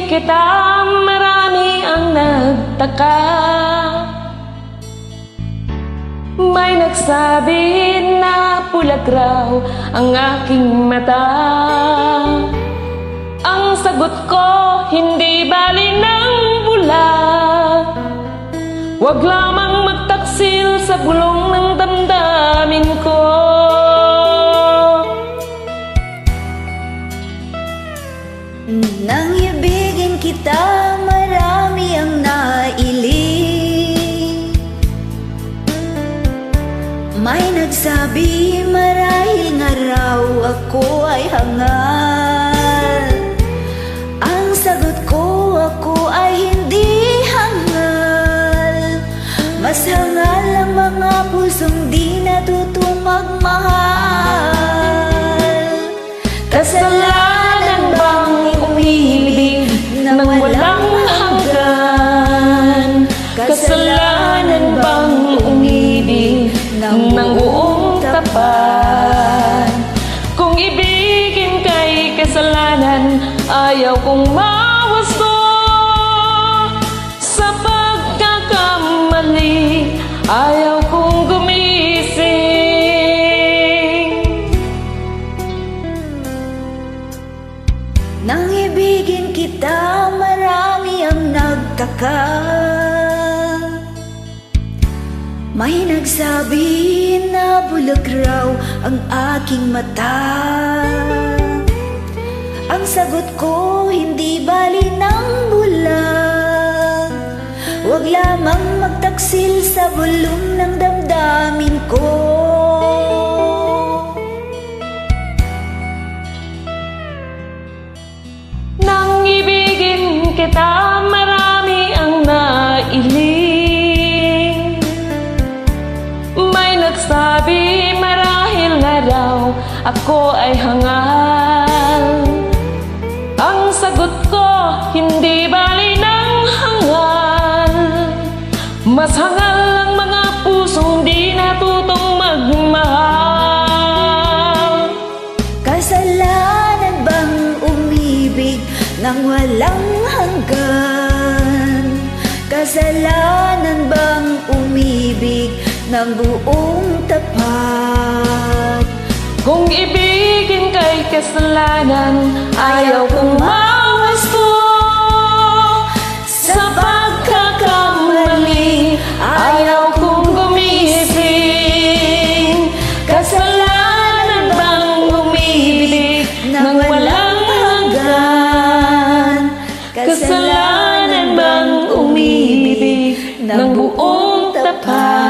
kita, marami ang nagtaka. May nagsabi na pulag raw ang aking mata. Ang sagot ko, hindi bali ng bulag. Huwag lamang magtaksil sa bulong ng damdamin ko. Nang ibigin kita, marami ang nailing. May nagsabi marahil nga raw ako ay hangal. Ang sagot ko, ako ay hindi hangal. Mas hangal ang mga pusong di natutong magmahal. Kasalanan bang umibig nang walang hanggan? Kasalanan bang umibig nang buong tapat? Kung ibigin kay kasalanan, ayaw kong mawasto. Sa pagkakamali, ayaw kong gumising. Nang ibigin kita, marami ang nagtaka. May nagsabi na bulag raw ang aking mata. Ang sagot ko, hindi bali ng bulag. Huwag lamang magtaksil sa bulong ng damdamin ko. Nang ibigin kita, marami ang nailing. May nagsabi marahil nga raw ako ay hangal. Ang sagot ko, hindi bali ng hangal. Mas hangal ang mga pusong di natutong magmahal. Kasalanan bang umibig nang walang hanggan? Kasalanan bang umibig ng buong tapat? Kung ibigin kay kasalanan, ayaw kong mawasto. Sa pagkakamali, ayaw kong gumising. Kasalanan bang umibig nang walang hanggan? Kasalanan bang umibig ng buong tapat?